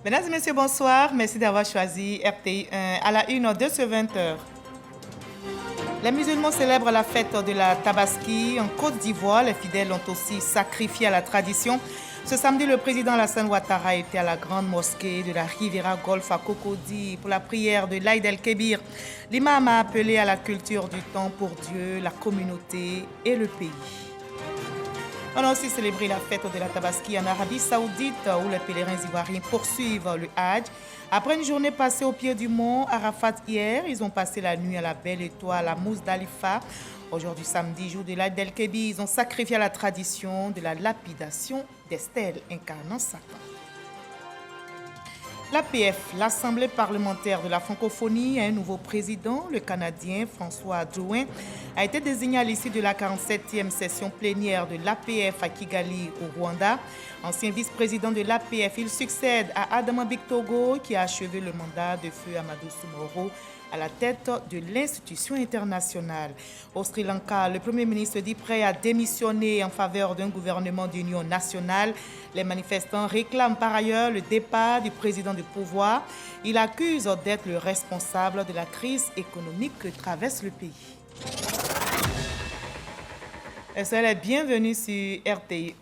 Mesdames et messieurs, bonsoir. Merci d'avoir choisi RTI1 à la une de ce 20h. Les musulmans célèbrent la fête de la Tabaski en Côte d'Ivoire. Les fidèles ont aussi sacrifié à la tradition. Ce samedi, le président Alassane Ouattara était à la grande mosquée de la Riviera Golf à Cocody pour la prière de l'Aïd el-Kébir. L'imam a appelé à la culture du temps pour Dieu, la communauté et le pays. On a aussi célébré la fête de la Tabaski en Arabie Saoudite où les pèlerins ivoiriens poursuivent le Hajj. Après une journée passée au pied du mont Arafat hier, ils ont passé la nuit à la Belle Étoile à Mousdalifa. Aujourd'hui, samedi, jour de l'Aïd el-Kébir, ils ont sacrifié à la tradition de la lapidation des stèles incarnant Satan. L'APF, l'Assemblée parlementaire de la francophonie, a un nouveau président, le Canadien François Drouin, a été désigné à l'issue de la 47e session plénière de l'APF à Kigali, au Rwanda. Ancien vice-président de l'APF, il succède à Adama Bictogo, qui a achevé le mandat de feu Amadou Soumoro à la tête de l'institution internationale. Au Sri Lanka, le Premier ministre dit prêt à démissionner en faveur d'un gouvernement d'union nationale. Les manifestants réclament par ailleurs le départ du président du pouvoir. Il accuse d'être le responsable de la crise économique que traverse le pays. Soyez les bienvenus sur RTI1.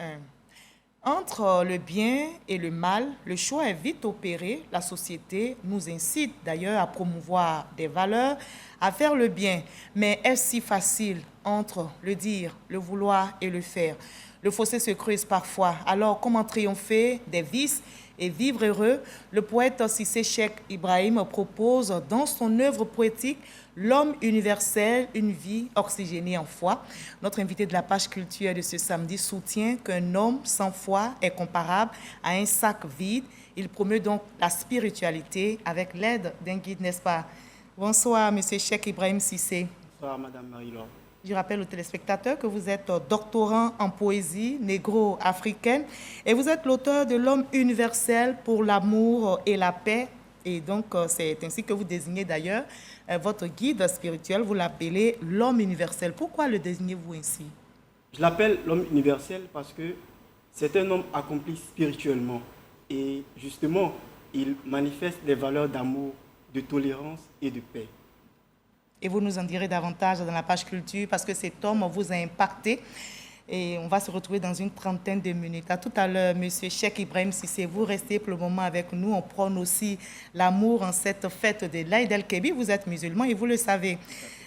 Entre le bien et le mal, le choix est vite opéré. La société nous incite d'ailleurs à promouvoir des valeurs, à faire le bien. Mais est-ce si facile entre le dire, le vouloir et le faire? Le fossé se creuse parfois. Alors, comment triompher des vices et vivre heureux? Le poète Cissé Cheikh Ibrahim propose dans son œuvre poétique L'homme universel, une vie oxygénée en foi. Notre invité de la page culture de ce samedi soutient qu'un homme sans foi est comparable à un sac vide. Il promeut donc la spiritualité avec l'aide d'un guide, n'est-ce pas? Bonsoir, monsieur Cheikh Ibrahim Cissé. Bonsoir, madame Marie-Laure. Je rappelle aux téléspectateurs que vous êtes doctorant en poésie négro-africaine et vous êtes l'auteur de L'homme universel pour l'amour et la paix. Et donc, c'est ainsi que vous désignez d'ailleurs votre guide spirituel, vous l'appelez l'homme universel. Pourquoi le désignez-vous ainsi? Je l'appelle l'homme universel parce que c'est un homme accompli spirituellement. Et justement, il manifeste les valeurs d'amour, de tolérance et de paix. Et vous nous en direz davantage dans la page culture parce que cet homme vous a impacté. Et on va se retrouver dans une trentaine de minutes. À tout à l'heure, monsieur Cheikh Ibrahim Cissé, vous restez pour le moment avec nous. On prône aussi l'amour en cette fête de l'Aïd el-Kébir. Vous êtes musulman et vous le savez.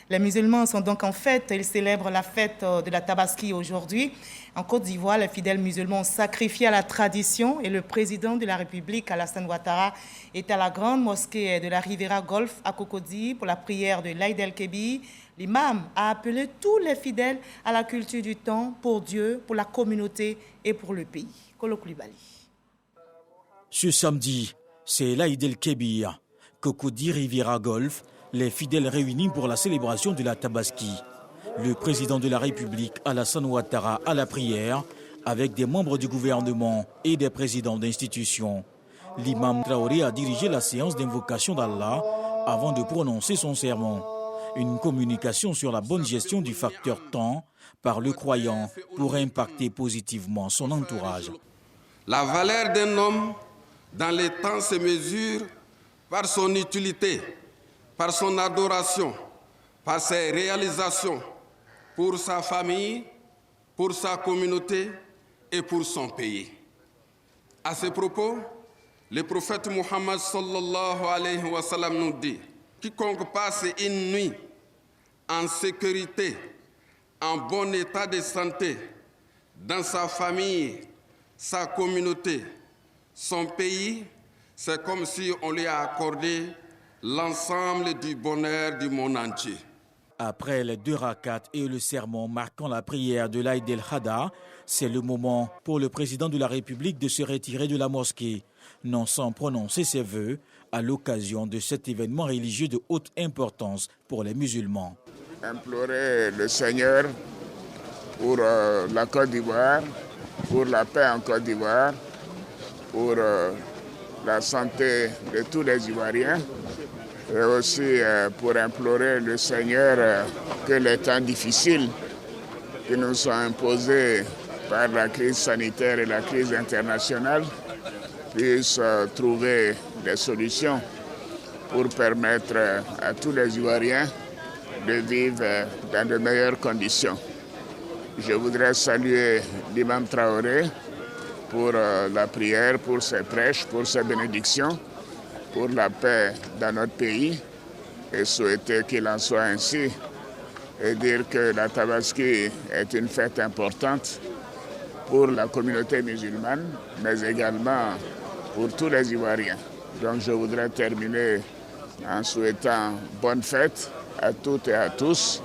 Les musulmans sont donc en fête. Ils célèbrent la fête de la Tabaski aujourd'hui. En Côte d'Ivoire, les fidèles musulmans ont sacrifié à la tradition et le président de la République, Alassane Ouattara, est à la grande mosquée de la Riviera Golf à Cocody pour la prière de l'Aïd el-Kébir. L'imam a appelé tous les fidèles à la culture du temps pour Dieu, pour la communauté et pour le pays. Kolo Koulibaly. Ce samedi, c'est l'Aïd el-Kébir. Cocody Riviera Golf, les fidèles réunis pour la célébration de la Tabaski. Le président de la République, Alassane Ouattara, à la prière, avec des membres du gouvernement et des présidents d'institutions. L'imam Traoré a dirigé la séance d'invocation d'Allah avant de prononcer son sermon. Une communication sur la bonne gestion du facteur temps par le croyant pour impacter positivement son entourage. La valeur d'un homme dans les temps se mesure par son utilité, par son adoration, par ses réalisations pour sa famille, pour sa communauté et pour son pays. À ce propos, le prophète Muhammad sallallahu alayhi wa sallam nous dit: quiconque passe une nuit en sécurité, en bon état de santé, dans sa famille, sa communauté, son pays, c'est comme si on lui a accordé l'ensemble du bonheur du monde entier. Après les 2 rakats et le sermon marquant la prière de l'Aïd el-Hadha, c'est le moment pour le président de la République de se retirer de la mosquée, non sans prononcer ses vœux à l'occasion de cet événement religieux de haute importance pour les musulmans. Implorer le Seigneur pour la Côte d'Ivoire, pour la paix en Côte d'Ivoire, pour la santé de tous les Ivoiriens et aussi pour implorer le Seigneur que les temps difficiles qui nous sont imposés par la crise sanitaire et la crise internationale puisse trouver des solutions pour permettre à tous les Ivoiriens de vivre dans de meilleures conditions. Je voudrais saluer l'imam Traoré pour la prière, pour ses prêches, pour ses bénédictions, pour la paix dans notre pays et souhaiter qu'il en soit ainsi et dire que la Tabaski est une fête importante pour la communauté musulmane, mais également pour tous les Ivoiriens. Donc je voudrais terminer en souhaitant bonne fête à toutes et à tous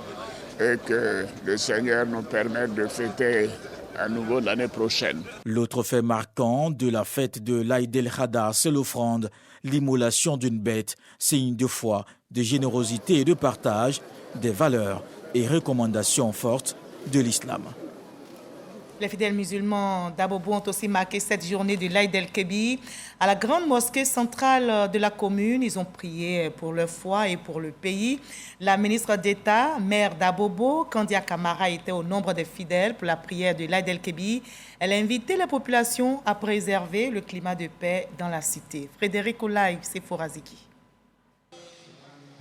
et que le Seigneur nous permette de fêter à nouveau l'année prochaine. L'autre fait marquant de la fête de l'Aïd el-Adha, c'est l'offrande, l'immolation d'une bête, signe de foi, de générosité et de partage, des valeurs et recommandations fortes de l'islam. Les fidèles musulmans d'Abobo ont aussi marqué cette journée de l'Aïd el-Kébir. À la grande mosquée centrale de la commune, ils ont prié pour leur foi et pour le pays. La ministre d'État, maire d'Abobo, Kandia Kamara, était au nombre des fidèles pour la prière de l'Aïd el-Kébir. Elle a invité la population à préserver le climat de paix dans la cité. Frédéric Olaï, Seforaziki.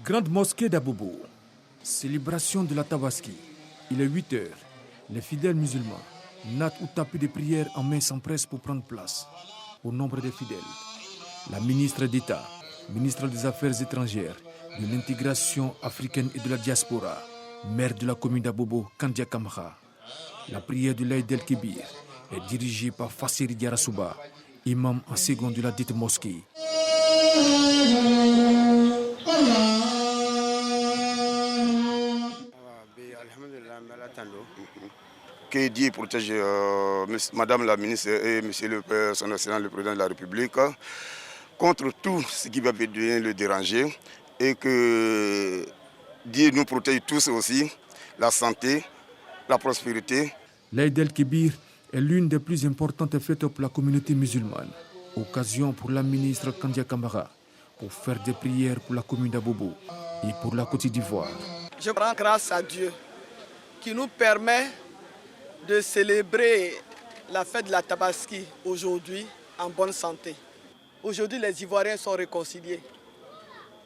Grande mosquée d'Abobo, célébration de la Tabaski. Il est 8 heures. Les fidèles musulmans natte ou tapis de prière en main s'empresse pour prendre place. Au nombre des fidèles, la ministre d'État, ministre des Affaires étrangères, de l'intégration africaine et de la diaspora, maire de la commune d'Abobo, Kandia Kamara. La prière de l'Aïd el-Kébir est dirigée par Fassiri Diarasouba, imam en second de la dite mosquée. Que Dieu protège Madame la ministre et Monsieur le Son Excellence le Président de la République contre tout ce qui va venir le déranger et que Dieu nous protège tous aussi, la santé, la prospérité. L'Aïd el-Kébir est l'une des plus importantes fêtes pour la communauté musulmane. Occasion pour la ministre Kandia Kamara pour faire des prières pour la commune d'Abobo et pour la Côte d'Ivoire. Je rends grâce à Dieu qui nous permet de célébrer la fête de la Tabaski aujourd'hui en bonne santé. Aujourd'hui, les Ivoiriens sont réconciliés.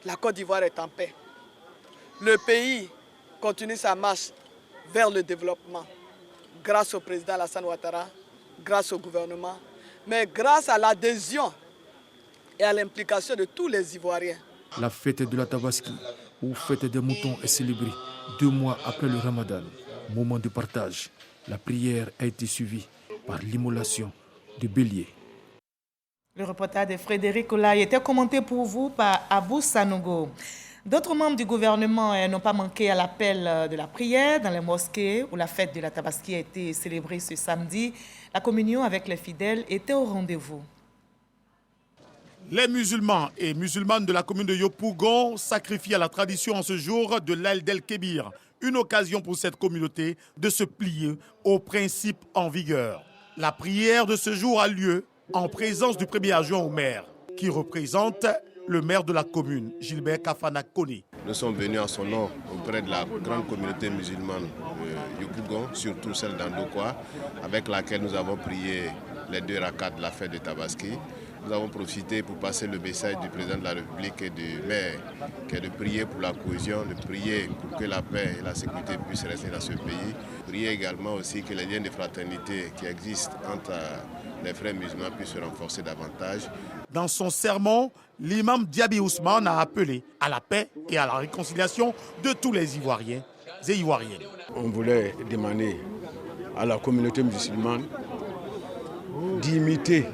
La Côte d'Ivoire est en paix. Le pays continue sa marche vers le développement grâce au président Alassane Ouattara, grâce au gouvernement, mais grâce à l'adhésion et à l'implication de tous les Ivoiriens. La fête de la Tabaski, ou fête des moutons, est célébrée 2 mois après le Ramadan. Moment de partage. La prière a été suivie par l'immolation de béliers. Le reportage de Frédéric Olaï était commenté pour vous par Abou Sanogo. D'autres membres du gouvernement n'ont pas manqué à l'appel de la prière dans les mosquées où la fête de la Tabaski a été célébrée ce samedi. La communion avec les fidèles était au rendez-vous. Les musulmans et musulmanes de la commune de Yopougon sacrifient à la tradition en ce jour de l'Aïd el-Kébir. Une occasion pour cette communauté de se plier aux principes en vigueur. La prière de ce jour a lieu en présence du premier adjoint au maire, qui représente le maire de la commune, Gilbert Kafana Kone. Nous sommes venus en son nom auprès de la grande communauté musulmane de Yopougon, surtout celle d'Andokwa, avec laquelle nous avons prié les 2 rakats de la fête de Tabaski. Nous avons profité pour passer le message du président de la République et du maire, qui est de prier pour la cohésion, de prier pour que la paix et la sécurité puissent rester dans ce pays. Prier également aussi que les liens de fraternité qui existent entre les frères musulmans puissent se renforcer davantage. Dans son sermon, l'imam Diaby Ousmane a appelé à la paix et à la réconciliation de tous les Ivoiriens et Ivoiriennes. On voulait demander à la communauté musulmane d'imiter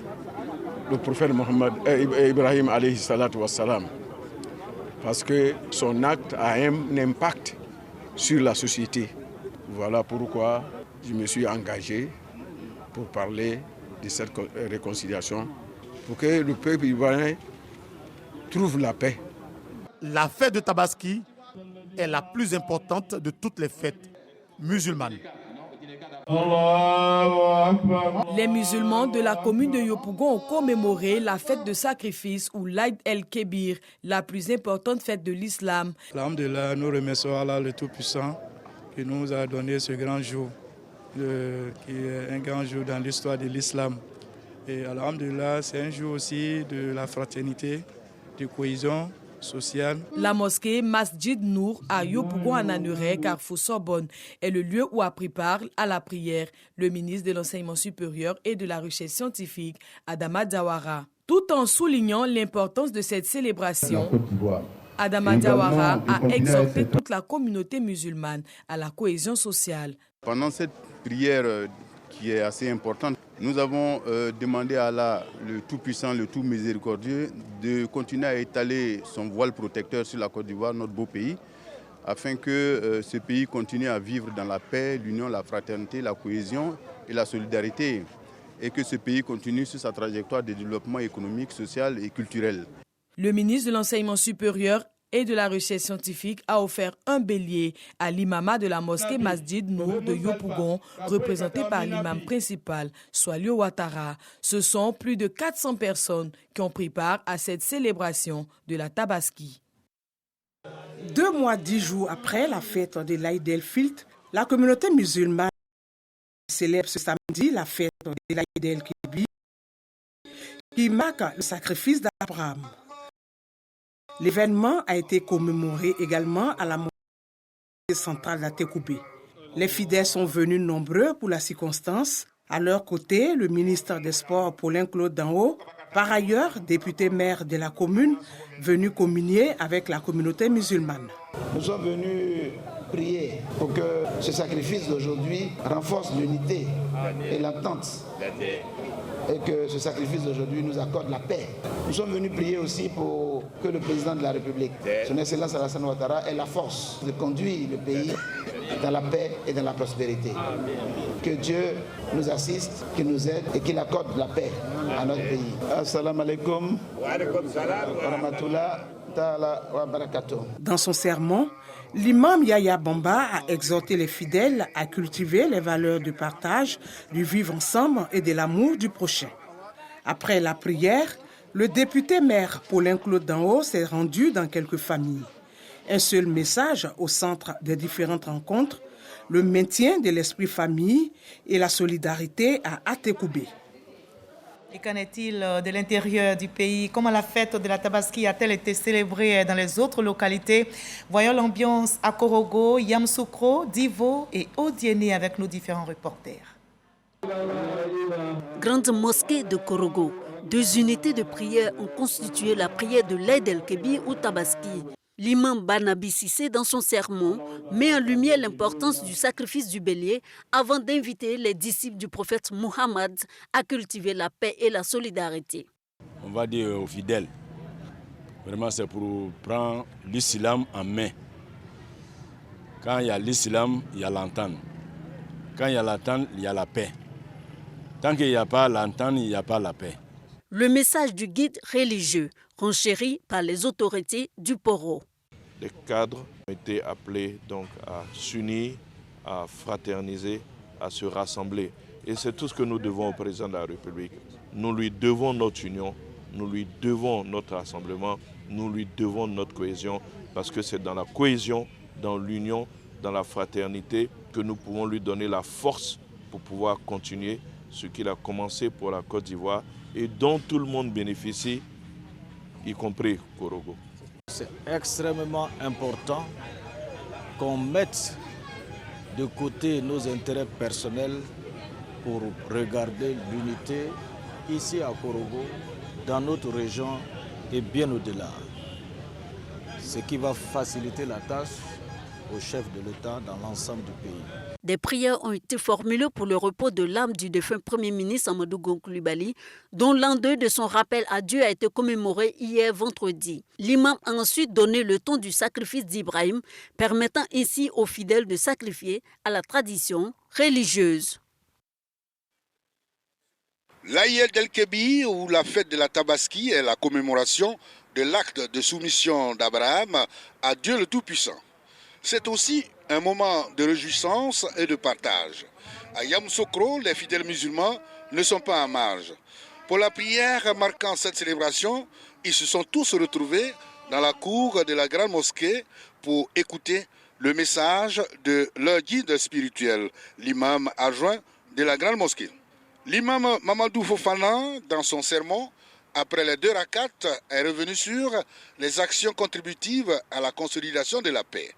le prophète Ibrahim alayhi salatu wassalam, parce que son acte a un impact sur la société. Voilà pourquoi je me suis engagé pour parler de cette réconciliation, pour que le peuple ivoirien trouve la paix. La fête de Tabaski est la plus importante de toutes les fêtes musulmanes. Les musulmans de la commune de Yopougon ont commémoré la fête de sacrifice ou l'Aïd el-Kébir, la plus importante fête de l'islam. Alhamdulillah, nous remercions Allah le Tout-Puissant qui nous a donné ce grand jour, qui est un grand jour dans l'histoire de l'islam. Et alhamdulillah, c'est un jour aussi de la fraternité, de cohésion sociale. La mosquée Masjid Nour à Yopougon en Anuré, Carrefour Sorbonne, est le lieu où a pris part à la prière le ministre de l'Enseignement supérieur et de la Recherche scientifique, Adama Diawara. Tout en soulignant l'importance de cette célébration, Adama Diawara a exhorté toute la communauté musulmane à la cohésion sociale. Pendant cette prière qui est assez importante, nous avons demandé à Allah, le Tout-Puissant, le Tout-Miséricordieux, de continuer à étaler son voile protecteur sur la Côte d'Ivoire, notre beau pays, afin que ce pays continue à vivre dans la paix, l'union, la fraternité, la cohésion et la solidarité, et que ce pays continue sur sa trajectoire de développement économique, social et culturel. Le ministre de l'Enseignement supérieur et de la Recherche scientifique a offert un bélier à l'imama de la mosquée Masjid Nour de Yopougon, représenté par l'imam principal, Swalio Ouattara. Ce sont plus de 400 personnes qui ont pris part à cette célébration de la Tabaski. 2 mois, 10 jours après la fête de l'Aïd el-Fitr, la communauté musulmane célèbre ce samedi la fête de l'Aïd el-Kébir, qui marque le sacrifice d'Abraham. L'événement a été commémoré également à la mosquée centrale d'Atekoubé. Les fidèles sont venus nombreux pour la circonstance. À leur côté, le ministre des Sports, Paulin-Claude Danho, par ailleurs député maire de la commune, venu communier avec la communauté musulmane. Nous sommes venus prier pour que ce sacrifice d'aujourd'hui renforce l'unité et l'entente, et que ce sacrifice d'aujourd'hui nous accorde la paix. Nous sommes venus prier aussi pour que le président de la République, son Excellence Alassane Ouattara, ait la force de conduire le pays dans la paix et dans la prospérité. Que Dieu nous assiste, qu'il nous aide et qu'il accorde la paix à notre pays. Assalamu alaikum wa rahmatullah ta'ala wa barakatuh. Dans son sermon, l'imam Yahya Bamba a exhorté les fidèles à cultiver les valeurs du partage, du vivre ensemble et de l'amour du prochain. Après la prière, le député maire Paulin-Claude Danho s'est rendu dans quelques familles. Un seul message au centre des différentes rencontres, le maintien de l'esprit famille et la solidarité à Atekoubé. Et qu'en est-il de l'intérieur du pays? Comment la fête de la Tabaski a-t-elle été célébrée dans les autres localités? Voyons l'ambiance à Korogo, Yamoussoukro, Divo et Odiéné avec nos différents reporters. Grande mosquée de Korogo. 2 unités de prière ont constitué la prière de l'Aïd el-Kébir ou Tabaski. L'imam Banabi Sissé, dans son sermon, met en lumière l'importance du sacrifice du bélier avant d'inviter les disciples du prophète Mohammed à cultiver la paix et la solidarité. On va dire aux fidèles, vraiment c'est pour prendre l'islam en main. Quand il y a l'islam, il y a l'entente. Quand il y a l'entente, il y a la paix. Tant qu'il n'y a pas l'entente, il n'y a pas la paix. Le message du guide religieux, renchéri par les autorités du Poro. Les cadres ont été appelés donc à s'unir, à fraterniser, à se rassembler. Et c'est tout ce que nous devons au président de la République. Nous lui devons notre union, nous lui devons notre rassemblement, nous lui devons notre cohésion, parce que c'est dans la cohésion, dans l'union, dans la fraternité que nous pouvons lui donner la force pour pouvoir continuer ce qu'il a commencé pour la Côte d'Ivoire et dont tout le monde bénéficie, y compris Korogo. C'est extrêmement important qu'on mette de côté nos intérêts personnels pour regarder l'unité ici à Korogo, dans notre région et bien au-delà. Ce qui va faciliter la tâche au chef de l'État dans l'ensemble du pays. Des prières ont été formulées pour le repos de l'âme du défunt Premier ministre Amadou Gon Coulibaly, dont l'an 2 de son rappel à Dieu a été commémoré hier vendredi. L'imam a ensuite donné le ton du sacrifice d'Ibrahim, permettant ainsi aux fidèles de sacrifier à la tradition religieuse. L'Aïd el-Kébir, ou la fête de la Tabaski, est la commémoration de l'acte de soumission d'Abraham à Dieu le Tout-Puissant. C'est aussi un moment de réjouissance et de partage. À Yamoussoukro, les fidèles musulmans ne sont pas en marge. Pour la prière marquant cette célébration, ils se sont tous retrouvés dans la cour de la grande mosquée pour écouter le message de leur guide spirituel, l'imam adjoint de la grande mosquée. L'imam Mamadou Fofana, dans son sermon, après les 2 rakats, est revenu sur les actions contributives à la consolidation de la paix.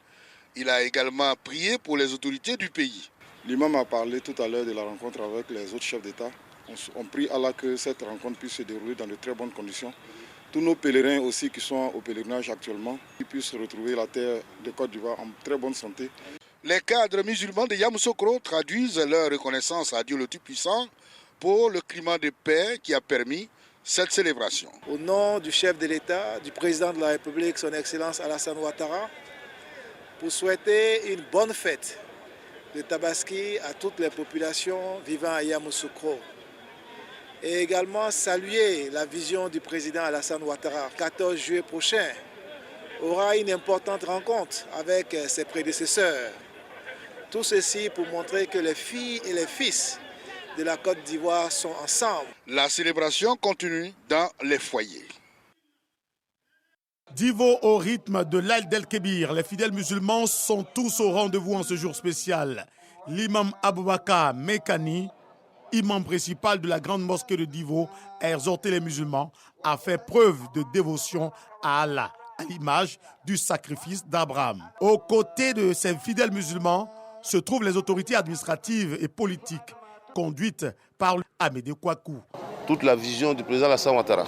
Il a également prié pour les autorités du pays. L'imam a parlé tout à l'heure de la rencontre avec les autres chefs d'État. On prie Allah que cette rencontre puisse se dérouler dans de très bonnes conditions. Tous nos pèlerins aussi qui sont au pèlerinage actuellement, qu'ils puissent retrouver la terre de Côte d'Ivoire en très bonne santé. Les cadres musulmans de Yamoussoukro traduisent leur reconnaissance à Dieu le Tout-Puissant pour le climat de paix qui a permis cette célébration. Au nom du chef de l'État, du président de la République, son Excellence Alassane Ouattara, pour souhaiter une bonne fête de Tabaski à toutes les populations vivant à Yamoussoukro. Et également saluer la vision du président Alassane Ouattara. 14 juillet prochain aura une importante rencontre avec ses prédécesseurs. Tout ceci pour montrer que les filles et les fils de la Côte d'Ivoire sont ensemble. La célébration continue dans les foyers. Divo au rythme de l'Aïd el-Kébir, les fidèles musulmans sont tous au rendez-vous en ce jour spécial. L'imam Aboubakar Mekani, imam principal de la grande mosquée de Divo, a exhorté les musulmans à faire preuve de dévotion à Allah, à l'image du sacrifice d'Abraham. Aux côtés de ces fidèles musulmans se trouvent les autorités administratives et politiques conduites par Amédée Kouakou. Toute la vision du président Alassane Ouattara,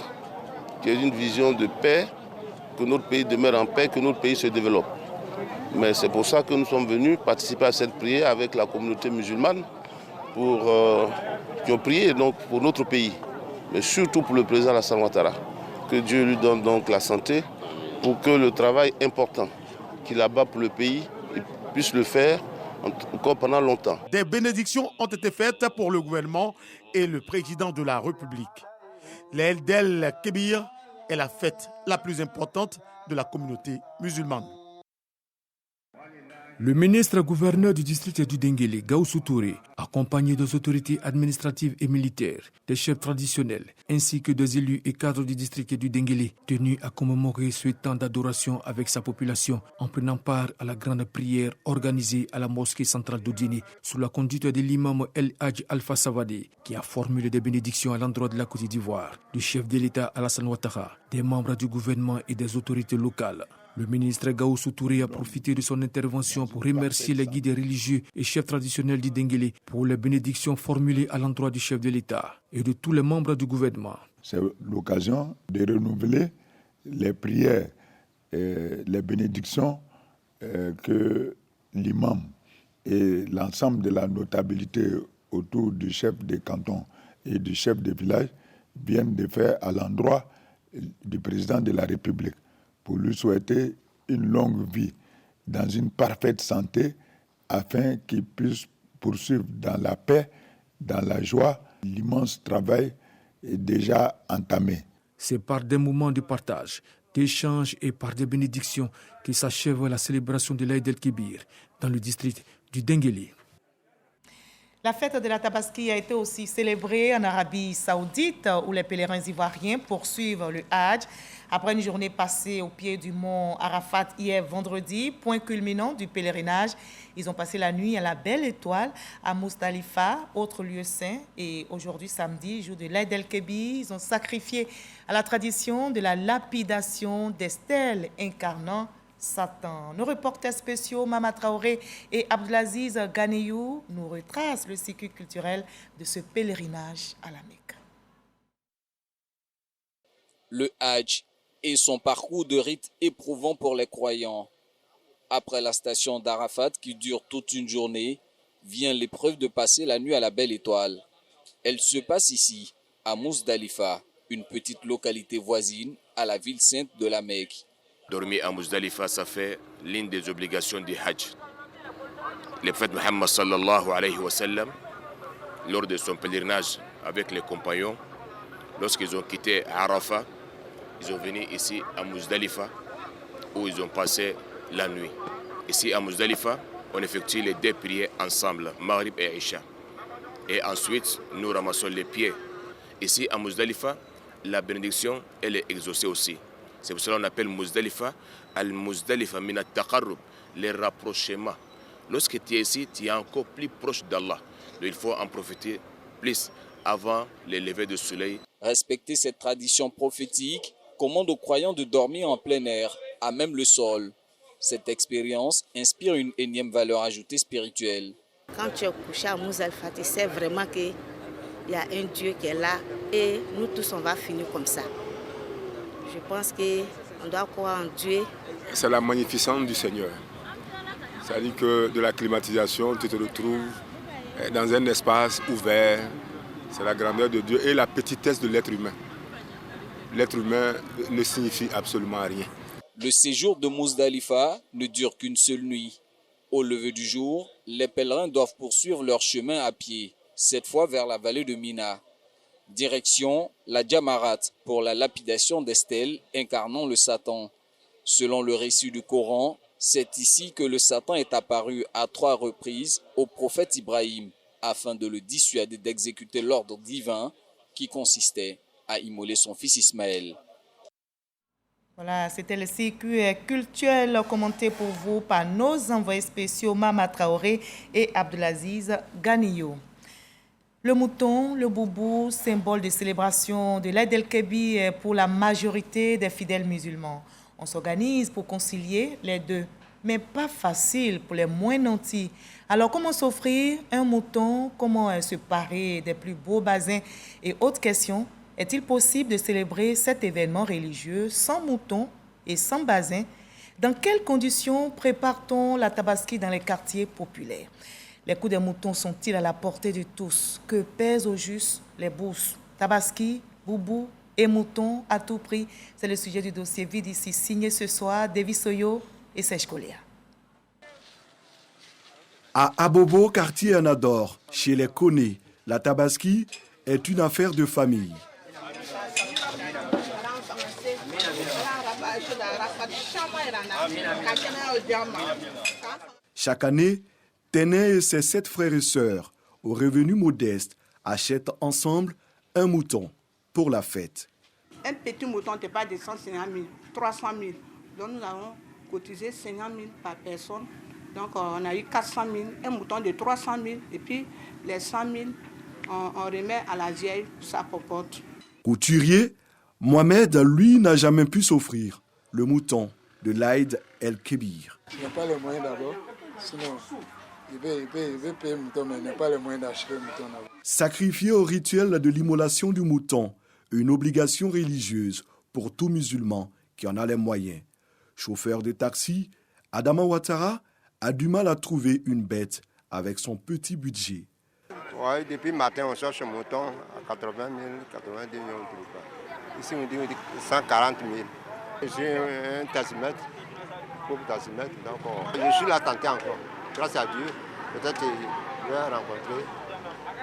qui est une vision de paix, que notre pays demeure en paix, que notre pays se développe. Mais c'est pour ça que nous sommes venus participer à cette prière avec la communauté musulmane qui ont prié donc pour notre pays, mais surtout pour le président Alassane Ouattara. Que Dieu lui donne donc la santé pour que le travail important qu'il abat pour le pays puisse le faire encore pendant longtemps. Des bénédictions ont été faites pour le gouvernement et le président de la République. L'Aïd el-Kébir est la fête la plus importante de la communauté musulmane. Le ministre-gouverneur du district du Denguélé, Gaoussou Touré, accompagné des autorités administratives et militaires, des chefs traditionnels, ainsi que des élus et cadres du district du Denguélé, tenus à commémorer ce temps d'adoration avec sa population en prenant part à la grande prière organisée à la mosquée centrale d'Oudjéné sous la conduite de l'imam El Hadj Alpha Savadé, qui a formulé des bénédictions à l'endroit de la Côte d'Ivoire, du chef de l'État Alassane Ouattara, des membres du gouvernement et des autorités locales. Le ministre Gaoussou Touré a profité de son intervention pour remercier les guides religieux et chefs traditionnels du Denguélé pour les bénédictions formulées à l'endroit du chef de l'État et de tous les membres du gouvernement. C'est l'occasion de renouveler les prières et les bénédictions que l'imam et l'ensemble de la notabilité autour du chef des cantons et du chef des villages viennent de faire à l'endroit du président de la République, pour lui souhaiter une longue vie dans une parfaite santé afin qu'il puisse poursuivre dans la paix, dans la joie. L'immense travail est déjà entamé. C'est par des moments de partage, d'échange et par des bénédictions que s'achève la célébration de l'Aïd el-Kébir dans le district du Denguélé. La fête de la Tabaski a été aussi célébrée en Arabie Saoudite, où les pèlerins ivoiriens poursuivent le Hajj. Après une journée passée au pied du mont Arafat hier vendredi, point culminant du pèlerinage, ils ont passé la nuit à la Belle Étoile, à Mousdalifa, autre lieu saint. Et aujourd'hui, samedi, jour de l'Aïd el-Kébir, ils ont sacrifié à la tradition de la lapidation des stèles incarnant Satan. Nos reporters spéciaux Mama Traoré et Abdelaziz Ganeyou nous retracent le cycle culturel de ce pèlerinage à la Mecque. Le Hajj et son parcours de rite éprouvant pour les croyants. Après la station d'Arafat qui dure toute une journée, vient l'épreuve de passer la nuit à la Belle Étoile. Elle se passe ici, à Mousdalifa, une petite localité voisine à la ville sainte de la Mecque. Dormir à Mousdalifa, ça fait l'une des obligations du Hajj. Le prophète Muhammad sallallahu alayhi wa sallam, lors de son pèlerinage avec les compagnons, lorsqu'ils ont quitté Arafat, ils sont venus ici à Mousdalifa, où ils ont passé la nuit. Ici à Mousdalifa, on effectue les 2 prières ensemble, Maghrib et Isha. Et ensuite, nous ramassons les pieds. Ici à Mousdalifa, la bénédiction, elle est exaucée aussi. C'est pour cela qu'on appelle Mousdalifa, Al-Mousdalifa min al-taqarrub, les rapprochements. Lorsque tu es ici, tu es encore plus proche d'Allah. Donc il faut en profiter plus avant le lever du soleil. Respecter cette tradition prophétique commande aux croyants de dormir en plein air, à même le sol. Cette expérience inspire une énième valeur ajoutée spirituelle. Quand tu es couché à Mousdalifa, tu sais vraiment qu'il y a un Dieu qui est là et nous tous on va finir comme ça. Je pense qu'on doit croire en Dieu. C'est la magnificence du Seigneur. C'est-à-dire que de la climatisation, tu te retrouves dans un espace ouvert. C'est la grandeur de Dieu et la petitesse de l'être humain. L'être humain ne signifie absolument rien. Le séjour de Mousdalifa ne dure qu'une seule nuit. Au lever du jour, les pèlerins doivent poursuivre leur chemin à pied, cette fois vers la vallée de Mina. Direction la Jamarat pour la lapidation des stèles incarnant le Satan. Selon le récit du Coran, c'est ici que le Satan est apparu à 3 reprises au prophète Ibrahim afin de le dissuader d'exécuter l'ordre divin qui consistait à immoler son fils Ismaël. Voilà, c'était le circuit culturel commenté pour vous par nos envoyés spéciaux Mama Traoré et Abdelaziz Ganiyo. Le mouton, le boubou, symbole de célébration de l'Aïd el-Kébir pour la majorité des fidèles musulmans. On s'organise pour concilier les deux, mais pas facile pour les moins nantis. Alors, comment s'offrir un mouton? Comment se parer des plus beaux basins? Et autre question, est-il possible de célébrer cet événement religieux sans mouton et sans basin? Dans quelles conditions prépare-t-on la tabaski dans les quartiers populaires? Les coups des moutons sont-ils à la portée de tous? Que pèsent au juste les bourses? Tabaski, boubou et moutons à tout prix. C'est le sujet du dossier vide ici, signé ce soir Davis Soyo et Serge Coléa. À Abobo, quartier Anador, chez les Koné, la tabaski est une affaire de famille. Chaque année, Téné et ses 7 frères et sœurs, aux revenus modestes, achètent ensemble un mouton pour la fête. Un petit mouton n'est pas de 150 000, 300 000. Donc nous avons cotisé 50 000 par personne. Donc on a eu 400 000, un mouton de 300 000. Et puis les 100 000, on remet à la vieille sa popote. Couturier, Mohamed, lui, n'a jamais pu s'offrir le mouton de l'Aïd el-Kébir. Je n'ai pas les moyens d'abord, sinon il veut payer le mouton, mais il n'a pas les moyens d'acheter le mouton d'abord. Sacrifié au rituel de l'immolation du mouton, une obligation religieuse pour tout musulman qui en a les moyens. Chauffeur de taxi, Adama Ouattara a du mal à trouver une bête avec son petit budget. Ouais, depuis le matin, on cherche un mouton à 80 000, 90 000. Ici, on dit 140 000. J'ai un taximètre, donc je suis là tenté encore. Grâce à Dieu, peut-être que je vais rencontrer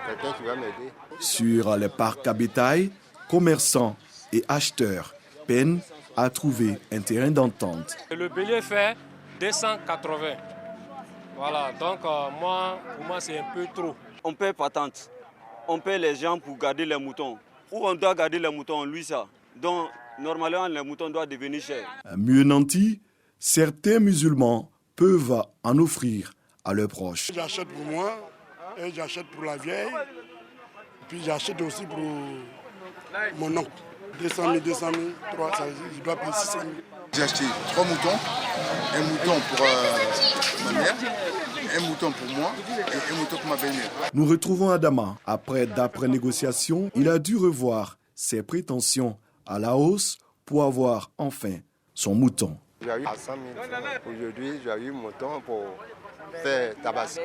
quelqu'un qui va m'aider. Sur les parcs à bétail, commerçants et acheteurs peinent à trouver un terrain d'entente. Le bélier fait 280. Voilà, donc pour moi c'est un peu trop. On paie patente, on paie les gens pour garder les moutons. Ou on doit garder les moutons, on loue ça. Donc normalement les moutons doivent devenir chers. Mieux nanti, certains musulmans peuvent en offrir à leurs proches. J'achète pour moi, et j'achète pour la vieille, puis j'achète aussi pour mon oncle. 200 000, 200 000, 300 000, je dois payer 600 000. J'ai acheté 3 moutons, un mouton pour ma mère, un mouton pour moi et un mouton pour ma belle-mère. Nous retrouvons Adama. Après négociation, il a dû revoir ses prétentions à la hausse pour avoir enfin son mouton. J'ai eu 100 000 francs. Aujourd'hui, j'ai eu un mouton pour faire tabaski.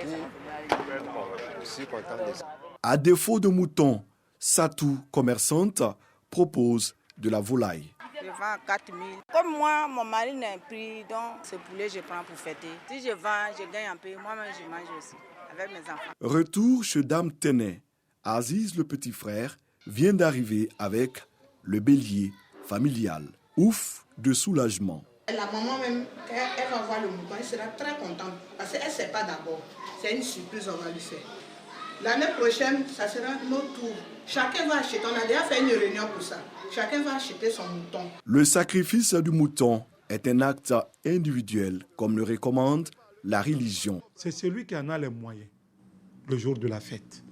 Je suis content de ça. À défaut de mouton, Satou, commerçante, propose de la volaille. Je vends 4 000. Comme moi, mon mari n'a pris, donc ce poulet, je prends pour fêter. Si je vends, je gagne un peu. Moi-même, je mange aussi avec mes enfants. Retour chez Dame Téné. Aziz, le petit frère, vient d'arriver avec le bélier familial. Ouf de soulagement. La maman même, quand elle va voir le mouton, elle sera très contente. Parce qu'elle ne sait pas d'abord. C'est une surprise, on va lui faire. L'année prochaine, ça sera notre tour. Chacun va acheter. On a déjà fait une réunion pour ça. Chacun va acheter son mouton. Le sacrifice du mouton est un acte individuel, comme le recommande la religion. C'est celui qui en a les moyens, le jour de la fête.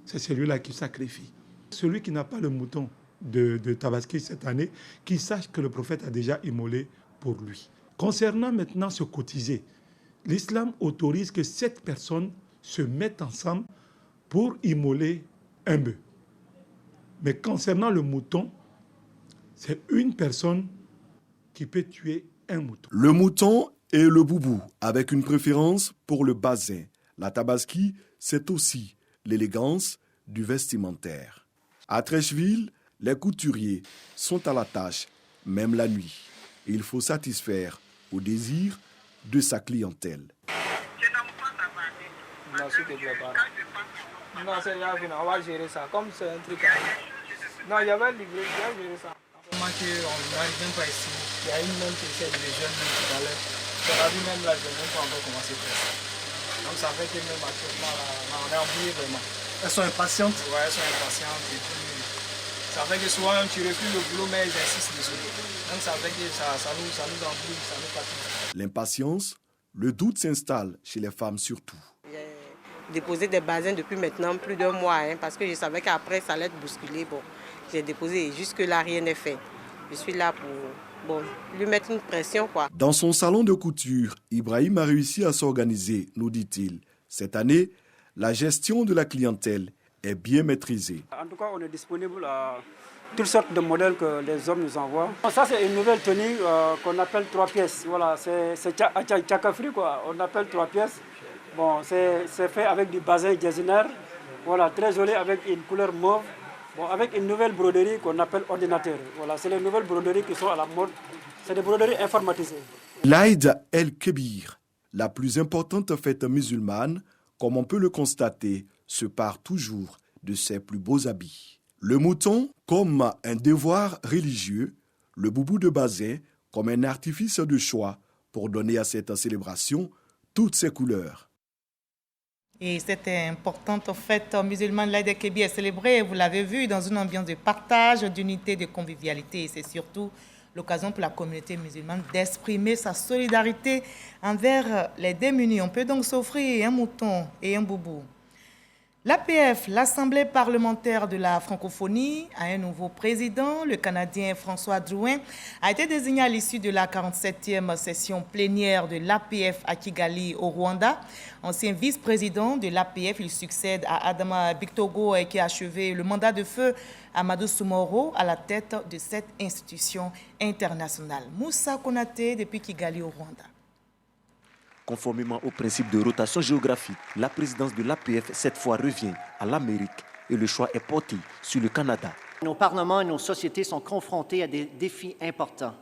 c'est celui-là qui sacrifie. Celui qui n'a pas le mouton de Tabaski cette année, qu'il sache que le prophète a déjà immolé pour lui. Concernant maintenant se cotiser, l'islam autorise que 7 personnes se mettent ensemble pour immoler un bœuf. Mais concernant le mouton, c'est une personne qui peut tuer un mouton. Le mouton et le boubou, avec une préférence pour le basin. La tabaski, c'est aussi l'élégance du vestimentaire. À Trècheville, les couturiers sont à la tâche, même la nuit. Il faut satisfaire au désir de sa clientèle. Non, c'est là, on va gérer ça. Comme c'est un truc. Non, il y avait livré, il y a géré ça. On n'arrive même pas ici. Il y a une même qui essaie de jeunes tout à l'heure. On a vu même là, je n'ai même pas encore commencé à faire ça. Donc ça fait que même actuellement, là, on est embrouillé vraiment. Elles sont impatientes? Oui, elles sont impatientes. Et puis, ça fait que souvent tu refuses le boulot, mais elles insistent dessus. Donc ça fait que ça nous embrouille, ça nous fatigue. L'impatience, le doute s'installe chez les femmes surtout. J'ai déposé des basins depuis maintenant plus d'1 mois, parce que je savais qu'après ça allait être bousculé. Bon, j'ai déposé et jusque-là rien n'est fait. Je suis là pour lui mettre une pression, quoi. Dans son salon de couture, Ibrahim a réussi à s'organiser, nous dit-il. Cette année, la gestion de la clientèle est bien maîtrisée. En tout cas, on est disponible à toutes sortes de modèles que les hommes nous envoient. Ça, c'est une nouvelle tenue qu'on appelle 3 pièces. Voilà, c'est Tchakafri, quoi. On appelle 3 pièces. Bon, c'est fait avec du basin jazinaire. Voilà, très joli avec une couleur mauve. Bon, avec une nouvelle broderie qu'on appelle ordinateur. Voilà, c'est les nouvelles broderies qui sont à la mode. C'est des broderies informatisées. L'Aïd el-Kébir, la plus importante fête musulmane, comme on peut le constater, se part toujours de ses plus beaux habits. Le mouton comme un devoir religieux, le boubou de basin comme un artifice de choix pour donner à cette célébration toutes ses couleurs. Et cette importante fête musulmane, l'Aïd el-Kébir, est célébrée, vous l'avez vu, dans une ambiance de partage, d'unité, de convivialité. Et c'est surtout l'occasion pour la communauté musulmane d'exprimer sa solidarité envers les démunis. On peut donc s'offrir un mouton et un boubou. L'APF, l'Assemblée parlementaire de la francophonie, a un nouveau président. Le Canadien François Drouin a été désigné à l'issue de la 47e session plénière de l'APF à Kigali, au Rwanda. Ancien vice-président de l'APF, il succède à Adama Bictogo qui a achevé le mandat de feu Amadou Soumaoro à la tête de cette institution internationale. Moussa Konaté depuis Kigali, au Rwanda. Conformément au principe de rotation géographique, la présidence de l'APF cette fois revient à l'Amérique et le choix est porté sur le Canada. Nos parlements et nos sociétés sont confrontés à des défis importants.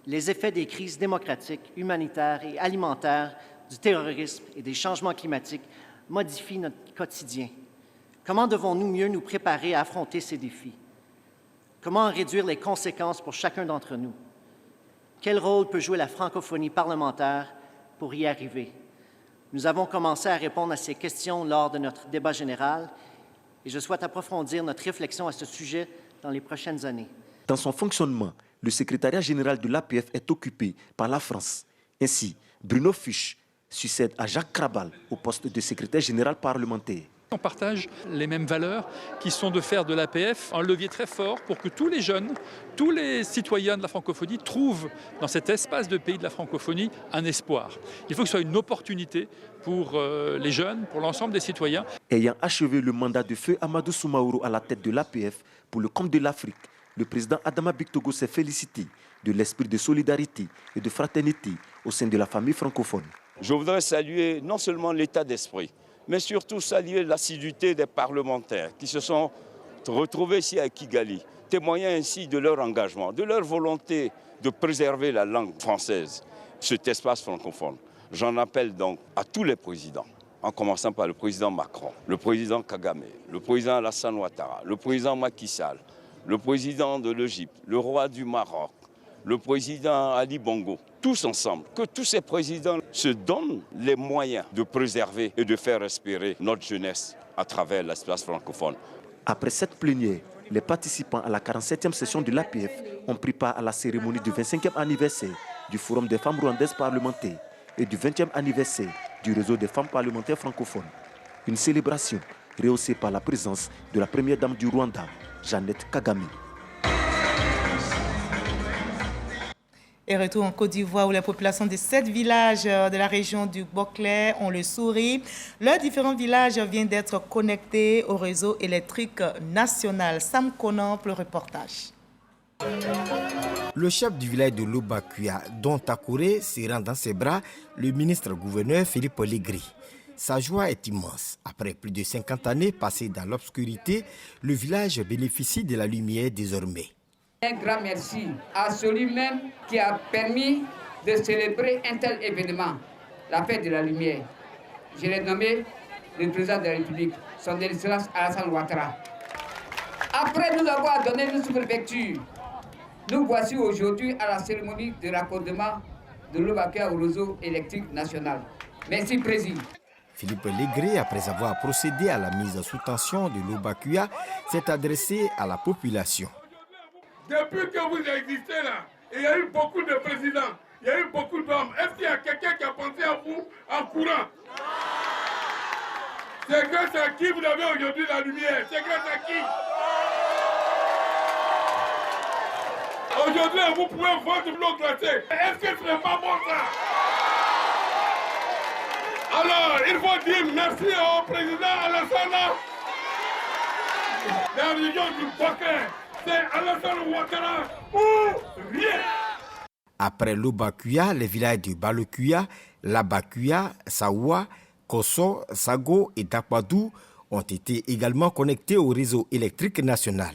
Les effets des crises démocratiques, humanitaires et alimentaires, du terrorisme et des changements climatiques modifient notre quotidien. Comment devons-nous mieux nous préparer à affronter ces défis? Comment réduire les conséquences pour chacun d'entre nous? Quel rôle peut jouer la francophonie parlementaire pour y arriver? Nous avons commencé à répondre à ces questions lors de notre débat général et je souhaite approfondir notre réflexion à ce sujet dans les prochaines années. Dans son fonctionnement, le secrétariat général de l'APF est occupé par la France. Ainsi, Bruno Fuchs succède à Jacques Krabal au poste de secrétaire général parlementaire. On partage les mêmes valeurs qui sont de faire de l'APF un levier très fort pour que tous les jeunes, tous les citoyens de la francophonie trouvent dans cet espace de pays de la francophonie un espoir. Il faut que ce soit une opportunité pour les jeunes, pour l'ensemble des citoyens. Ayant achevé le mandat de feu Amadou Soumaoro à la tête de l'APF pour le compte de l'Afrique, le président Adama Bictogo s'est félicité de l'esprit de solidarité et de fraternité au sein de la famille francophone. Je voudrais saluer non seulement l'état d'esprit, mais surtout saluer l'assiduité des parlementaires qui se sont retrouvés ici à Kigali, témoignant ainsi de leur engagement, de leur volonté de préserver la langue française, cet espace francophone. J'en appelle donc à tous les présidents, en commençant par le président Macron, le président Kagame, le président Alassane Ouattara, le président Macky Sall, le président de l'Égypte, le roi du Maroc, le président Ali Bongo, tous ensemble, que tous ces présidents se donnent les moyens de préserver et de faire respirer notre jeunesse à travers l'espace francophone. Après cette plénière, les participants à la 47e session de l'APF ont pris part à la cérémonie du 25e anniversaire du Forum des femmes rwandaises parlementaires et du 20e anniversaire du réseau des femmes parlementaires francophones. Une célébration rehaussée par la présence de la première dame du Rwanda, Jeannette Kagame. Et retour en Côte d'Ivoire où les populations de 7 villages de la région du Boclé ont le sourire. Leurs différents villages viennent d'être connectés au réseau électrique national. Sam Conan pour le reportage. Le chef du village de Lobakuya, dont Takouré, se rend dans ses bras le ministre-gouverneur Philippe Legri. Sa joie est immense. Après plus de 50 années passées dans l'obscurité, le village bénéficie de la lumière désormais. Un grand merci à celui-même qui a permis de célébrer un tel événement, la fête de la lumière. Je l'ai nommé le président de la République, son Excellence Alassane Ouattara. Après nous avoir donné une sous-préfecture, nous voici aujourd'hui à la cérémonie de raccordement de Lobakuya au réseau électrique national. Merci, Président. Philippe Legri, après avoir procédé à la mise sous tension de Lobakuya, s'est adressé à la population. Depuis que vous existez là, il y a eu beaucoup de présidents, il y a eu beaucoup d'hommes. Est-ce qu'il y a quelqu'un qui a pensé à vous en courant? C'est grâce à qui vous avez aujourd'hui la lumière? C'est grâce à qui? Aujourd'hui, vous pouvez voir de l'eau glacée. Est-ce que ce n'est pas bon ça? Alors, il faut dire merci au président Alassane. La région du Boclé, c'est Alassane Ouattara ou rien. Après Lobakuya, les villages de Balokuya, Labakuya, Saoua, Kosso, Sago et Dakpadou ont été également connectés au réseau électrique national.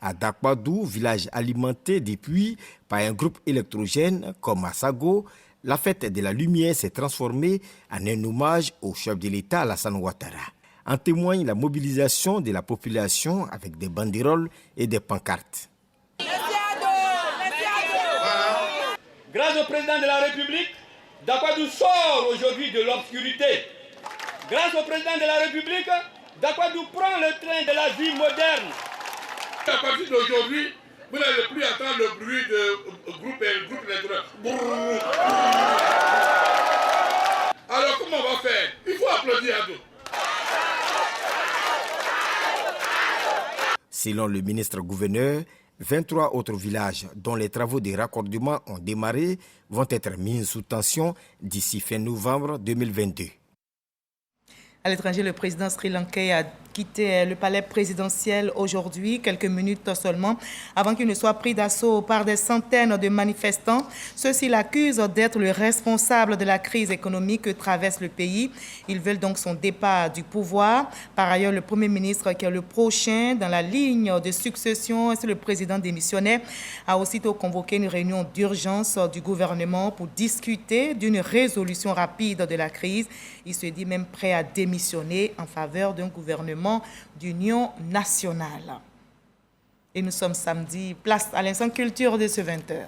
À Dakpadou, village alimenté depuis par un groupe électrogène comme à Sago, la fête de la lumière s'est transformée en un hommage au chef de l'État Alassane Ouattara. En témoigne la mobilisation de la population avec des banderoles et des pancartes. Grâce au président de la République, Dakpadou sort aujourd'hui de l'obscurité. Grâce au président de la République, Dakpadou prend le train de la vie moderne. À partir d'aujourd'hui, vous n'allez plus entendre le bruit de groupe électoral. Alors comment on va faire? Il faut applaudir à nous. Selon le ministre-gouverneur, 23 autres villages dont les travaux de raccordement ont démarré vont être mis sous tension d'ici fin novembre 2022. À l'étranger, le président sri-lankais a quitté le palais présidentiel aujourd'hui, quelques minutes seulement, avant qu'il ne soit pris d'assaut par des centaines de manifestants. Ceux-ci l'accusent d'être le responsable de la crise économique que traverse le pays. Ils veulent donc son départ du pouvoir. Par ailleurs, le Premier ministre, qui est le prochain dans la ligne de succession, c'est le président démissionnaire, a aussitôt convoqué une réunion d'urgence du gouvernement pour discuter d'une résolution rapide de la crise. Il se dit même prêt à démissionner en faveur d'un gouvernement d'union nationale. Et nous sommes samedi, place à l'instant culture de ce 20h.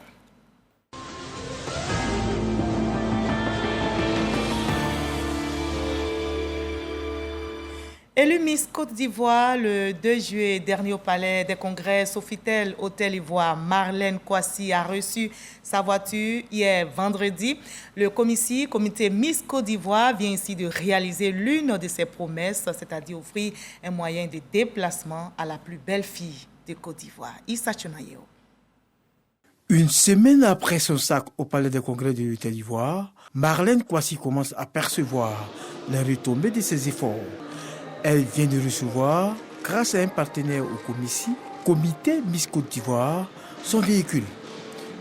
Élue Miss Côte d'Ivoire le 2 juillet dernier au Palais des Congrès Sofitel Hôtel Ivoire, Marlène Kouassi a reçu sa voiture hier vendredi. Le comité Miss Côte d'Ivoire vient ici de réaliser l'une de ses promesses, c'est-à-dire offrir un moyen de déplacement à la plus belle fille de Côte d'Ivoire, Issa Chonayo. Une semaine après son sac au Palais des Congrès de l'Hôtel d'Ivoire, Marlène Kouassi commence à percevoir les retombées de ses efforts. Elle vient de recevoir, grâce à un partenaire au comité Miss Côte d'Ivoire, son véhicule.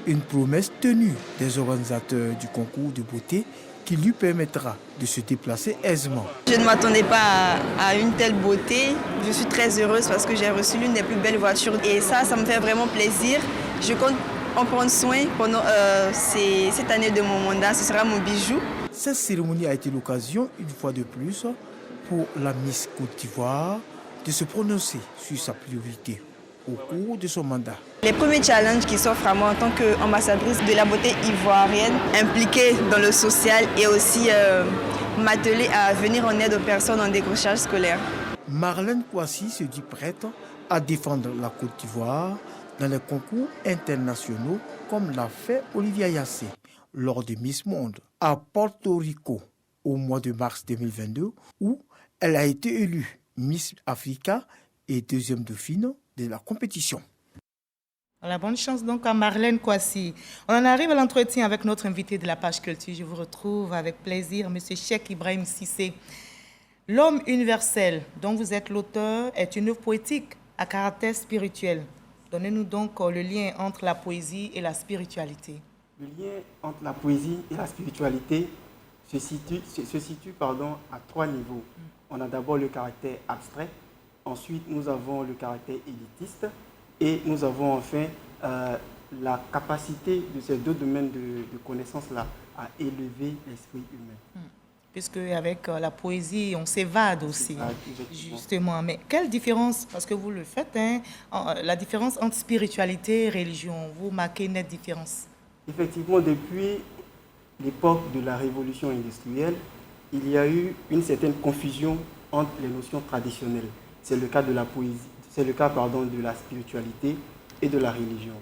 Une promesse tenue des organisateurs du concours de beauté qui lui permettra de se déplacer aisément. Je ne m'attendais pas à une telle beauté. Je suis très heureuse parce que j'ai reçu l'une des plus belles voitures. Et ça me fait vraiment plaisir. Je compte en prendre soin pendant cette année de mon mandat. Ce sera mon bijou. Cette cérémonie a été l'occasion, une fois de plus, pour la Miss Côte d'Ivoire de se prononcer sur sa priorité au cours de son mandat. Les premiers challenges qui s'offrent à moi en tant qu'ambassadrice de la beauté ivoirienne, impliquée dans le social et aussi m'atteler à venir en aide aux personnes en décrochage scolaire. Marlène Kouassi se dit prête à défendre la Côte d'Ivoire dans les concours internationaux comme l'a fait Olivia Yassé lors de Miss Monde à Porto Rico au mois de mars 2022 où elle a été élue Miss Africa et deuxième dauphine de la compétition. La bonne chance donc à Marlène Kouassi. On en arrive à l'entretien avec notre invité de la page culture. Je vous retrouve avec plaisir, M. Cheikh Ibrahim Cissé. L'homme universel dont vous êtes l'auteur est une œuvre poétique à caractère spirituel. Donnez-nous donc le lien entre la poésie et la spiritualité. Le lien entre la poésie et la spiritualité se situe à 3 niveaux. On a d'abord le caractère abstrait, ensuite nous avons le caractère élitiste et nous avons enfin la capacité de ces 2 domaines de connaissances-là à élever l'esprit humain. Puisque avec la poésie, on s'évade aussi, justement. Mais quelle différence, parce que vous le faites, la différence entre spiritualité et religion, vous marquez une nette différence. Effectivement, depuis l'époque de la révolution industrielle, il y a eu une certaine confusion entre les notions traditionnelles. C'est le cas de la poésie, c'est le cas de la spiritualité et de la religion.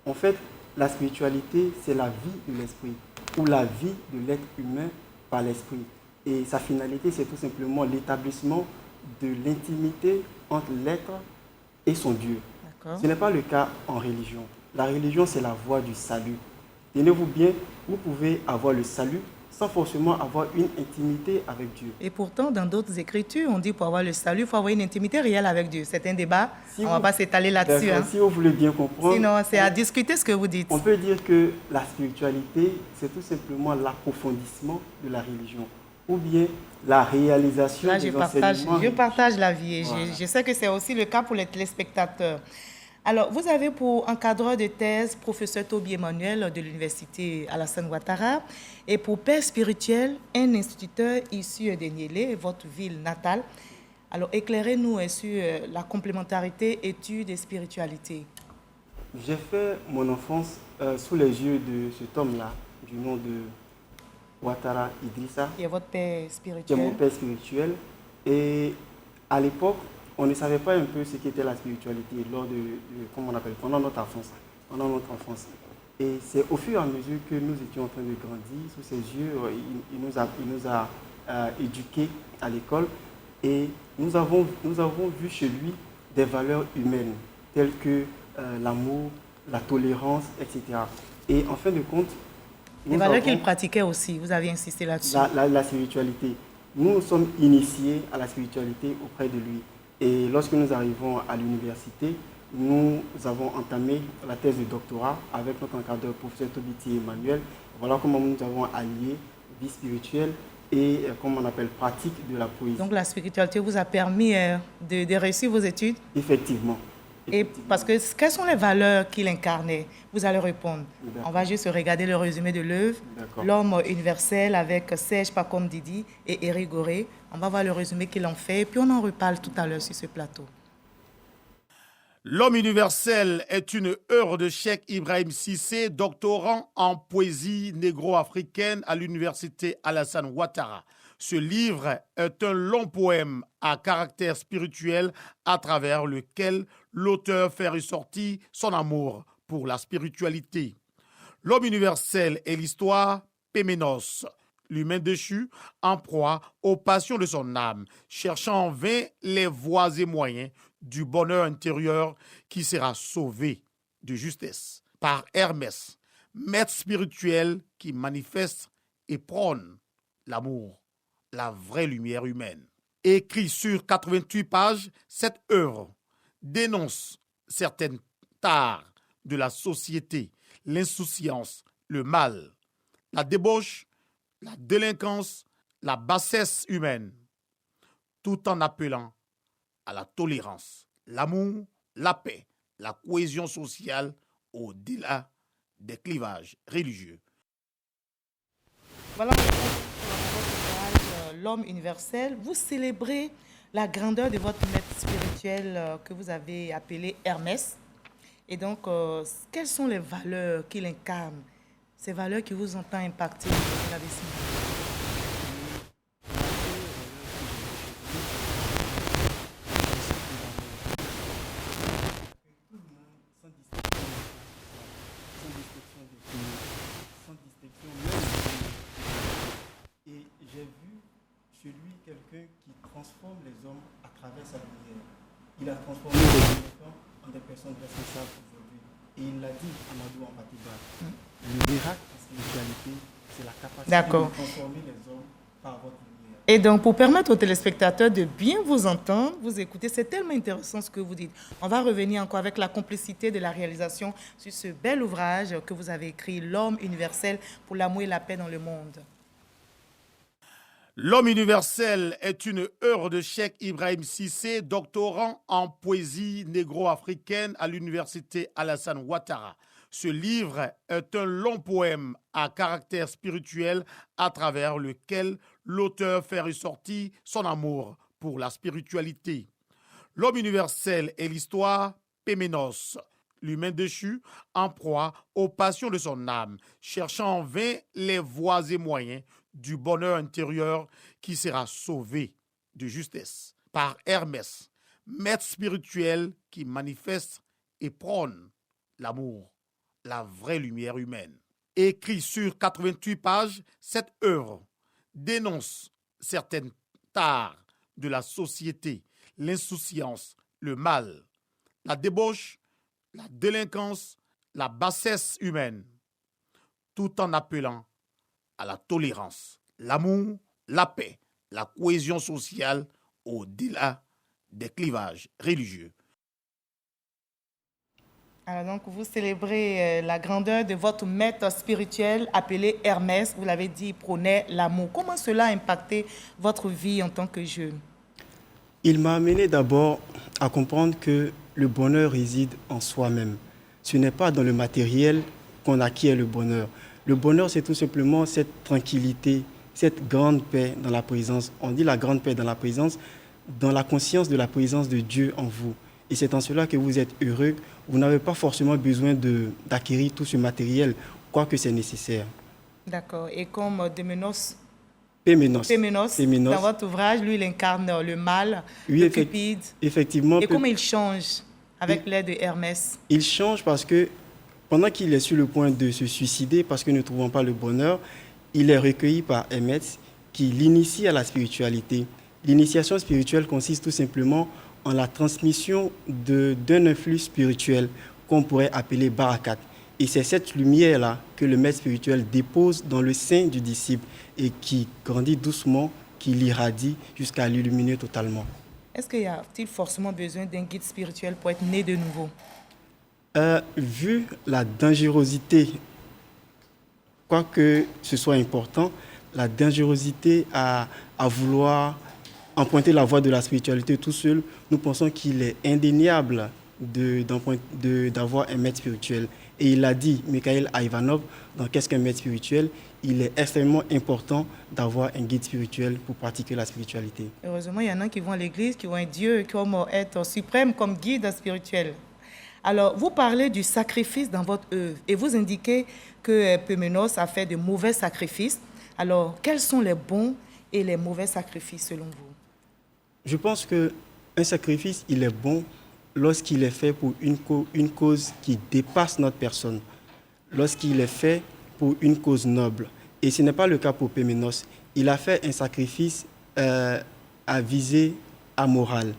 En fait, la spiritualité, c'est la vie de l'esprit, ou la vie de l'être humain par l'esprit. Et sa finalité, c'est tout simplement l'établissement de l'intimité entre l'être et son Dieu. Ce n'est pas le cas en religion. La religion, c'est la voie du salut. Tenez-vous bien, vous pouvez avoir le salut sans forcément avoir une intimité avec Dieu. Et pourtant, dans d'autres écritures, on dit pour avoir le salut, il faut avoir une intimité réelle avec Dieu. C'est un débat, on ne va pas s'étaler là-dessus. Si vous voulez bien comprendre. Sinon, c'est à discuter ce que vous dites. On peut dire que la spiritualité, c'est tout simplement l'approfondissement de la religion, ou bien la réalisation des enseignements. Je partage l'avis et je sais que c'est aussi le cas pour les téléspectateurs. Alors, vous avez pour encadreur de thèse professeur Toby Emmanuel de l'université Alassane Ouattara et pour père spirituel, un instituteur issu de Niélé, votre ville natale. Alors, éclairez-nous sur la complémentarité études et spiritualité. J'ai fait mon enfance sous les yeux de cet homme-là, du nom de Ouattara Idrissa. Qui est votre père spirituel. Qui est mon père spirituel. Et à l'époque, on ne savait pas un peu ce qu'était la spiritualité pendant notre enfance. Et c'est au fur et à mesure que nous étions en train de grandir, sous ses yeux, il nous a éduqués à l'école et nous avons vu chez lui des valeurs humaines telles que l'amour, la tolérance, etc. Et en fin de compte, les valeurs qu'il pratiquait aussi, vous avez insisté là-dessus. La spiritualité. Nous sommes initiés à la spiritualité auprès de lui. Et lorsque nous arrivons à l'université, nous avons entamé la thèse de doctorat avec notre encadreur, professeur Toby Emmanuel. Voilà comment nous avons allié vie spirituelle et, comme on appelle, pratique de la poésie. Donc la spiritualité vous a permis de réussir vos études? Effectivement. Et parce que quelles sont les valeurs qu'il incarnait? Vous allez répondre. On va juste regarder le résumé de l'œuvre. L'homme universel avec Serge Pacom Didi et Éric Goré. On va voir le résumé qu'il en fait et puis on en reparle tout à l'heure sur ce plateau. L'homme universel est une œuvre de Cheikh Ibrahim Cissé, doctorant en poésie négro-africaine à l'université Alassane Ouattara. Ce livre est un long poème à caractère spirituel à travers lequel l'auteur fait ressortir son amour pour la spiritualité. L'homme universel est l'histoire Péménos, l'humain déchu en proie aux passions de son âme, cherchant en vain les voies et moyens du bonheur intérieur qui sera sauvé de justesse par Hermès, maître spirituel qui manifeste et prône l'amour, la vraie lumière humaine. Écrit sur 88 pages, cette œuvre dénonce certaines tares de la société, l'insouciance, le mal, la débauche, la délinquance, la bassesse humaine, tout en appelant à la tolérance, l'amour, la paix, la cohésion sociale au-delà des clivages religieux. Voilà l'homme universel. Vous célébrez la grandeur de votre maître spirituel que vous avez appelé Hermès. Et donc, quelles sont les valeurs qu'il incarne? Ces valeurs qui vous ont tant impacté dans votre établissement? Et j'ai vu chez lui quelqu'un quelqu'un qui transforme les hommes à travers sa lumière. Il a transformé les enfants en des personnes responsables aujourd'hui. Et il l'a dit, Amadou Ampatiba, le miracle en spiritualité, c'est la capacité de transformer les hommes par votre lumière. Et donc, pour permettre aux téléspectateurs de bien vous entendre, vous écouter, c'est tellement intéressant ce que vous dites. On va revenir encore avec la complicité de la réalisation sur ce bel ouvrage que vous avez écrit, L'homme universel pour l'amour et la paix dans le monde. L'homme universel est une œuvre de Cheikh Ibrahim Cissé, doctorant en poésie négro-africaine à l'université Alassane Ouattara. Ce livre est un long poème à caractère spirituel à travers lequel l'auteur fait ressortir son amour pour la spiritualité. L'homme universel est l'histoire Péménos, l'humain déchu en proie aux passions de son âme, cherchant en vain les voies et moyens du bonheur intérieur qui sera sauvé de justesse par Hermès, maître spirituel qui manifeste et prône l'amour, la vraie lumière humaine. Écrit sur 88 pages, cette œuvre dénonce certaines tares de la société, l'insouciance, le mal, la débauche, la délinquance, la bassesse humaine, tout en appelant à la tolérance, l'amour, la paix, la cohésion sociale au-delà des clivages religieux. Alors donc, vous célébrez la grandeur de votre maître spirituel appelé Hermès. Vous l'avez dit, il prônait l'amour. Comment cela a impacté votre vie en tant que jeune? Il m'a amené d'abord à comprendre que le bonheur réside en soi-même. Ce n'est pas dans le matériel qu'on acquiert le bonheur. Le bonheur, c'est tout simplement cette tranquillité, cette grande paix dans la présence. On dit la grande paix dans la présence, dans la conscience de la présence de Dieu en vous. Et c'est en cela que vous êtes heureux. Vous n'avez pas forcément besoin d'acquérir tout ce matériel, quoique c'est nécessaire. D'accord. Et comme Péménos, dans votre ouvrage, lui, il incarne le mal, le cupide. Effectivement. Et comment il change avec l'aide de Hermès? Il change parce que pendant qu'il est sur le point de se suicider, parce que ne trouvant pas le bonheur, il est recueilli par Hermès qui l'initie à la spiritualité. L'initiation spirituelle consiste tout simplement en la transmission d'un influx spirituel qu'on pourrait appeler barakat. Et c'est cette lumière-là que le maître spirituel dépose dans le sein du disciple et qui grandit doucement, qui l'irradie jusqu'à l'illuminer totalement. Est-ce qu'il y a-t-il forcément besoin d'un guide spirituel pour être né de nouveau? Vu la dangerosité, quoique ce soit important, la dangerosité à vouloir emprunter la voie de la spiritualité tout seul, nous pensons qu'il est indéniable d'avoir un maître spirituel. Et il a dit, Mikhail Ivanov, dans Qu'est-ce qu'un maître spirituel? Il est extrêmement important d'avoir un guide spirituel pour pratiquer la spiritualité. Heureusement, il y en a qui vont à l'église, qui ont un Dieu comme être suprême, comme guide spirituel. Alors, vous parlez du sacrifice dans votre œuvre et vous indiquez que Péménos a fait de mauvais sacrifices. Alors, quels sont les bons et les mauvais sacrifices selon vous? Je pense qu'un sacrifice, il est bon lorsqu'il est fait pour une cause qui dépasse notre personne, lorsqu'il est fait pour une cause noble. Et ce n'est pas le cas pour Péménos. Il a fait un sacrifice à visée amorale.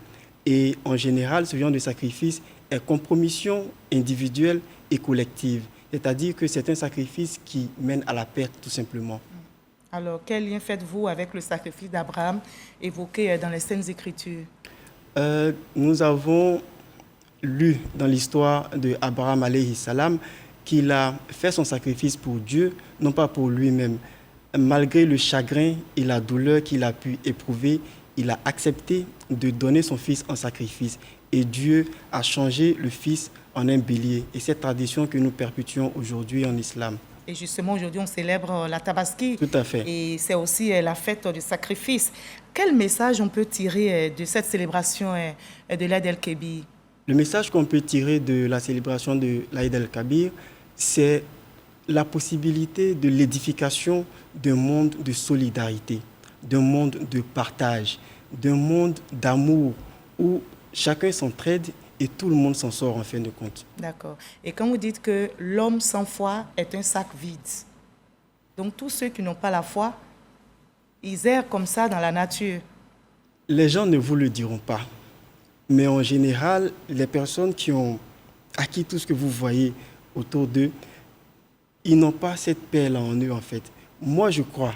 Et en général, ce genre de sacrifice est compromission individuelle et collective. C'est-à-dire que c'est un sacrifice qui mène à la perte, tout simplement. Alors, quel lien faites-vous avec le sacrifice d'Abraham évoqué dans les Saintes Écritures? Nous avons lu dans l'histoire d'Abraham, alayhi salam, qu'il a fait son sacrifice pour Dieu, non pas pour lui-même. Malgré le chagrin et la douleur qu'il a pu éprouver, il a accepté de donner son fils en sacrifice. Et Dieu a changé le fils en un bélier. Et cette tradition que nous perpétuons aujourd'hui en islam. Et justement, aujourd'hui, on célèbre la Tabaski. Tout à fait. Et c'est aussi la fête du sacrifice. Quel message on peut tirer de cette célébration de l'Aïd el-Kébir? Le message qu'on peut tirer de la célébration de l'Aïd el-Kabir, c'est la possibilité de l'édification d'un monde de solidarité, d'un monde de partage, d'un monde d'amour où chacun s'entraide et tout le monde s'en sort en fin de compte. D'accord. Et quand vous dites que l'homme sans foi est un sac vide, donc tous ceux qui n'ont pas la foi, ils errent comme ça dans la nature. Les gens ne vous le diront pas. Mais en général, les personnes qui ont acquis tout ce que vous voyez autour d'eux, ils n'ont pas cette paix-là en eux, en fait. Moi, je crois,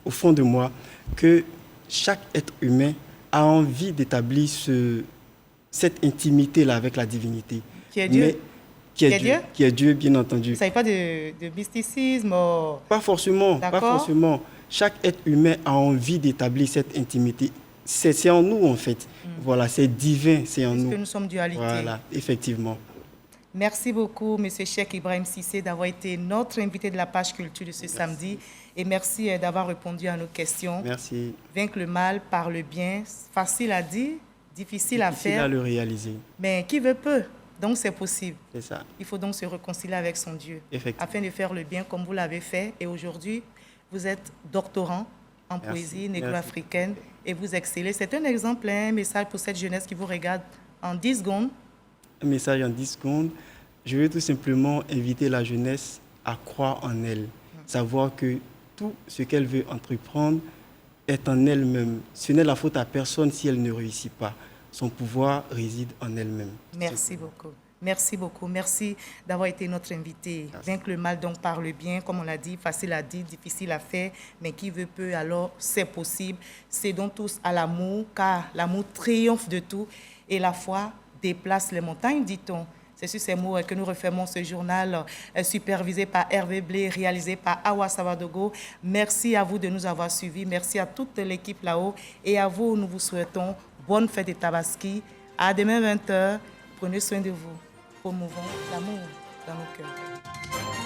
au fond de moi, que chaque être humain a envie d'établir cette intimité-là avec la divinité. Qui est Dieu. Mais, qui est Dieu, bien entendu. Vous ne savez pas de mysticisme Pas forcément, pas D'accord. forcément. Chaque être humain a envie d'établir cette intimité. C'est en nous, en fait. Voilà, c'est divin, c'est en nous. Parce que nous sommes dualité. Voilà, effectivement. Merci beaucoup, M. Cheikh Ibrahim Cissé, d'avoir été notre invité de la page culture de ce samedi. Et merci d'avoir répondu à nos questions. Merci. Vaincre le mal par le bien, facile à dire, difficile à faire. Difficile à le réaliser. Mais qui veut peut. Donc c'est possible. C'est ça. Il faut donc se réconcilier avec son Dieu. Effectivement. Afin de faire le bien comme vous l'avez fait. Et aujourd'hui, vous êtes doctorant en Merci. poésie négro-africaine et vous excellez. C'est un exemple, un message pour cette jeunesse qui vous regarde en 10 secondes. Un message en 10 secondes. Je veux tout simplement inviter la jeunesse à croire en elle. Savoir que tout ce qu'elle veut entreprendre est en elle-même. Ce n'est la faute à personne si elle ne réussit pas. Son pouvoir réside en elle-même. Merci beaucoup. Merci beaucoup. Merci d'avoir été notre invité. Vaincre le mal donc par le bien, comme on l'a dit, facile à dire, difficile à faire, mais qui veut peut, alors c'est possible. Cédons tous à l'amour, car l'amour triomphe de tout et la foi déplace les montagnes, dit-on. C'est sur ces mots que nous refermons ce journal supervisé par Hervé Blé, réalisé par Awa Savadogo. Merci à vous de nous avoir suivis. Merci à toute l'équipe là-haut. Et à vous, nous vous souhaitons bonne fête de Tabaski. À demain 20h. Prenez soin de vous. Promouvons l'amour dans nos cœurs.